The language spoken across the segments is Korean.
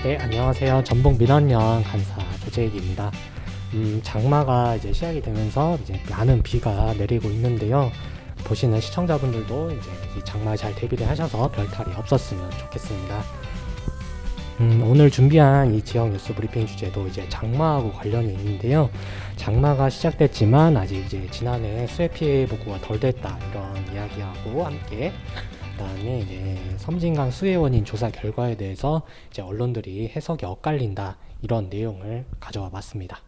네, 안녕하세요. 전북 민원연 간사 조재익입니다. 장마가 이제 시작이 되면서 이제 많은 비가 내리고 있는데요. 보시는 시청자분들도 이제 이 장마 잘 대비를 하셔서 별탈이 없었으면 좋겠습니다. 오늘 준비한 이 지역 뉴스 브리핑 주제도 이제 장마하고 관련이 있는데요. 장마가 시작됐지만 아직 이제 지난해 수해 피해 복구가 덜 됐다 이런 이야기하고 함께 그다음에 이제 섬진강 수해 원인 조사 결과에 대해서 이제 언론들이 해석이 엇갈린다 이런 내용을 가져와 봤습니다.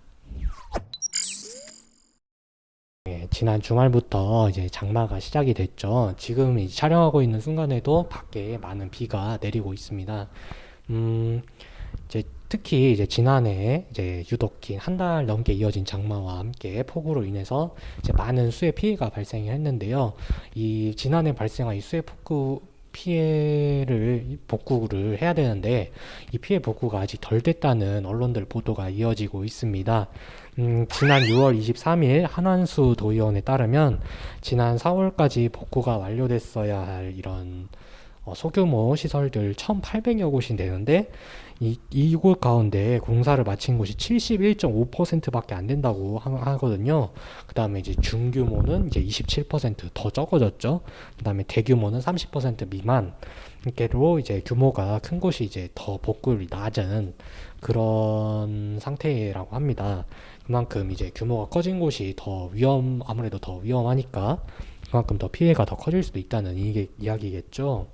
네, 지난 주말부터 이제 장마가 시작이 됐죠. 지금 이제 촬영하고 있는 순간에도 밖에 많은 비가 내리고 있습니다. 이제 특히 이제 지난해 이제 유독 긴 한 달 넘게 이어진 장마와 함께 폭우로 인해서 이제 많은 수해 피해가 발생했는데요. 이 지난해 발생한 이 수해 폭우 피해를 복구를 해야 되는데 이 피해 복구가 아직 덜 됐다는 언론들 보도가 이어지고 있습니다. 지난 6월 23일 한완수 도의원에 따르면 지난 4월까지 복구가 완료됐어야 할 이런 소규모 시설들 1,800여 곳이 되는데 이곳 가운데 공사를 마친 곳이 71.5%밖에 안 된다고 하거든요. 그 다음에 이제 중규모는 이제 27%더 적어졌죠. 그 다음에 대규모는 30% 미만. 이렇게로 이제 규모가 큰 곳이 이제 더 복구율이 낮은 그런 상태라고 합니다. 그만큼 이제 규모가 커진 곳이 아무래도 더 위험하니까 그만큼 더 피해가 더 커질 수도 있다는 이게 이야기겠죠.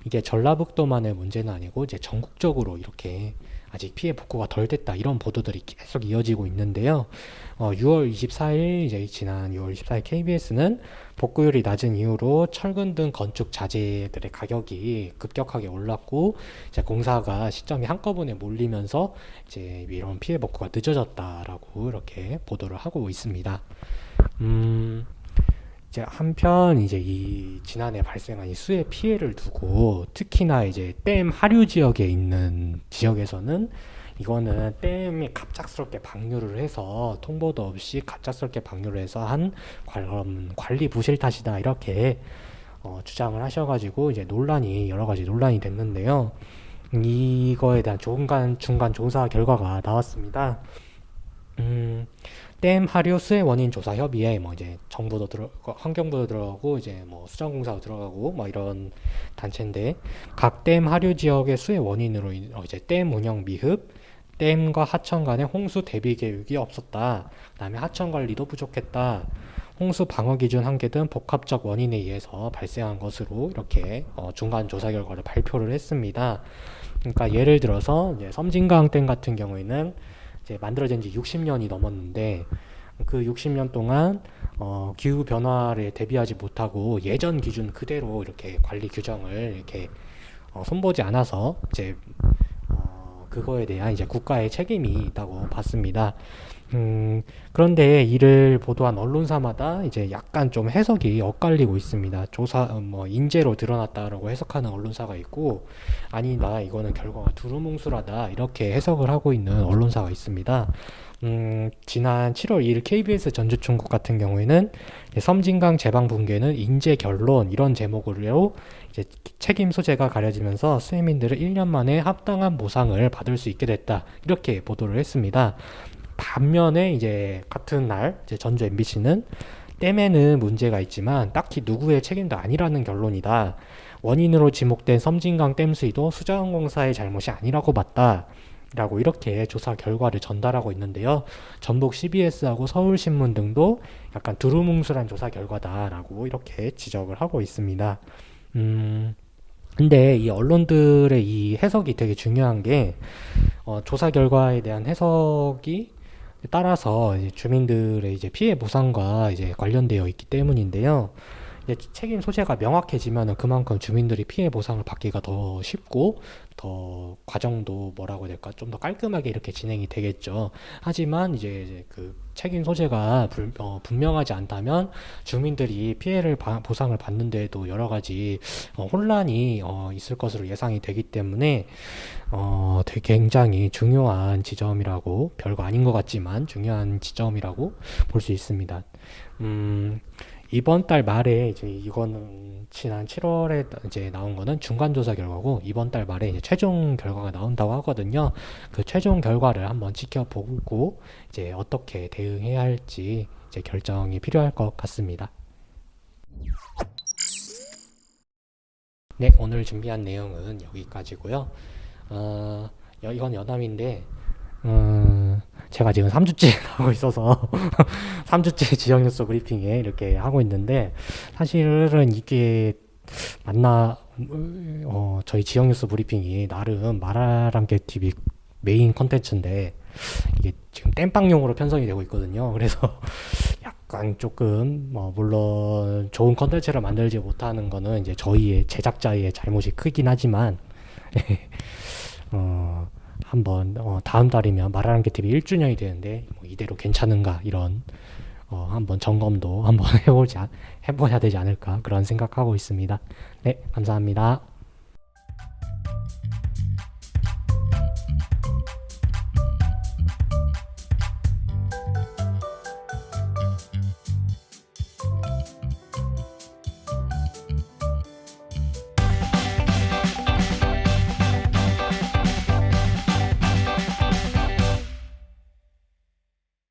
이게 전라북도만의 문제는 아니고 이제 전국적으로 이렇게 아직 피해 복구가 덜 됐다 이런 보도들이 계속 이어지고 있는데요. 6월 24일 이제 지난 6월 24일 KBS는 복구율이 낮은 이유로 철근 등 건축 자재들의 가격이 급격하게 올랐고 이제 공사가 시점이 한꺼번에 몰리면서 이제 이런 피해 복구가 늦어졌다라고 이렇게 보도를 하고 있습니다. 이제 한편 이제 이 지난해 발생한 이 수해 피해를 두고 특히나 이제 댐 하류 지역에 있는 지역에서는 이거는 댐이 갑작스럽게 방류를 해서 통보도 없이 갑작스럽게 방류를 해서 한 관리 부실 탓이다 이렇게 주장을 하셔가지고 이제 여러 가지 논란이 됐는데요. 이거에 대한 중간 조사 결과가 나왔습니다. 댐 하류 수해 원인 조사 협의회 뭐 이제 정부도 환경부도 들어가고 이제 뭐 수정공사도 들어가고 뭐 이런 단체인데 각 댐 하류 지역의 수해 원인으로 이제 댐 운영 미흡, 댐과 하천 간의 홍수 대비 계획이 없었다. 그다음에 하천 관리도 부족했다. 홍수 방어 기준 한계 등 복합적 원인에 의해서 발생한 것으로 이렇게 중간 조사 결과를 발표를 했습니다. 그러니까 예를 들어서 이제 섬진강 댐 같은 경우에는 이제 만들어진 지 60년이 넘었는데 그 60년 동안 기후 변화를 대비하지 못하고 예전 기준 그대로 이렇게 관리 규정을 이렇게 손보지 않아서 이제 그거에 대한 이제 국가의 책임이 있다고 봤습니다. 그런데 이를 보도한 언론사마다 이제 약간 좀 해석이 엇갈리고 있습니다. 인재로 드러났다라고 해석하는 언론사가 있고, 아니다, 이거는 결과가 두루뭉술하다, 이렇게 해석을 하고 있는 언론사가 있습니다. 지난 7월 2일 KBS 전주총국 같은 경우에는 섬진강 제방 붕괴는 인재 결론 이런 제목으로 이제 책임 소재가 가려지면서 수해민들은 1년 만에 합당한 보상을 받을 수 있게 됐다 이렇게 보도를 했습니다. 반면에 이제 같은 날 이제 전주 MBC는 댐에는 문제가 있지만 딱히 누구의 책임도 아니라는 결론이다. 원인으로 지목된 섬진강 댐 수위도 수자원공사의 잘못이 아니라고 봤다. 라고 이렇게 조사 결과를 전달하고 있는데요. 전북 CBS하고 서울신문 등도 약간 두루뭉술한 조사 결과다라고 이렇게 지적을 하고 있습니다. 근데 이 언론들의 이 해석이 되게 중요한 게 조사 결과에 대한 해석이 따라서 이제 주민들의 이제 피해 보상과 이제 관련되어 있기 때문인데요. 이제 책임 소재가 명확해지면은 그만큼 주민들이 피해 보상을 받기가 더 쉽고 더 과정도 뭐라고 해야 될까 좀 더 깔끔하게 이렇게 진행이 되겠죠. 하지만 이제 그 책임 소재가 분명하지 않다면 주민들이 보상을 받는 데에도 여러 가지 혼란이 있을 것으로 예상이 되기 때문에 되게 굉장히 중요한 지점이라고 별거 아닌 것 같지만 중요한 지점이라고 볼 수 있습니다. 이번 달 말에 이제 이거는 지난 7월에 이제 나온 거는 중간 조사 결과고 이번 달 말에 이제 최종 결과가 나온다고 하거든요. 그 최종 결과를 한번 지켜보고 이제 어떻게 대응해야 할지 이제 결정이 필요할 것 같습니다. 네, 오늘 준비한 내용은 여기까지고요. 이건 여담인데 제가 지금 3주째 하고 있어서 3주째 지역뉴스 브리핑에 이렇게 하고 있는데 사실은 이게 맞나 저희 지역뉴스 브리핑이 나름 말하람개 TV 메인 컨텐츠인데 이게 지금 땜빵용으로 편성이 되고 있거든요. 그래서 약간 조금 물론 좋은 컨텐츠를 만들지 못하는 거는 이제 저희의 제작자의 잘못이 크긴 하지만 한번 다음 달이면 말하람개 TV 1주년이 되는데 뭐 이대로 괜찮은가 이런 한번 점검도 한번 해봐야 되지 않을까 그런 생각하고 있습니다. 네, 감사합니다.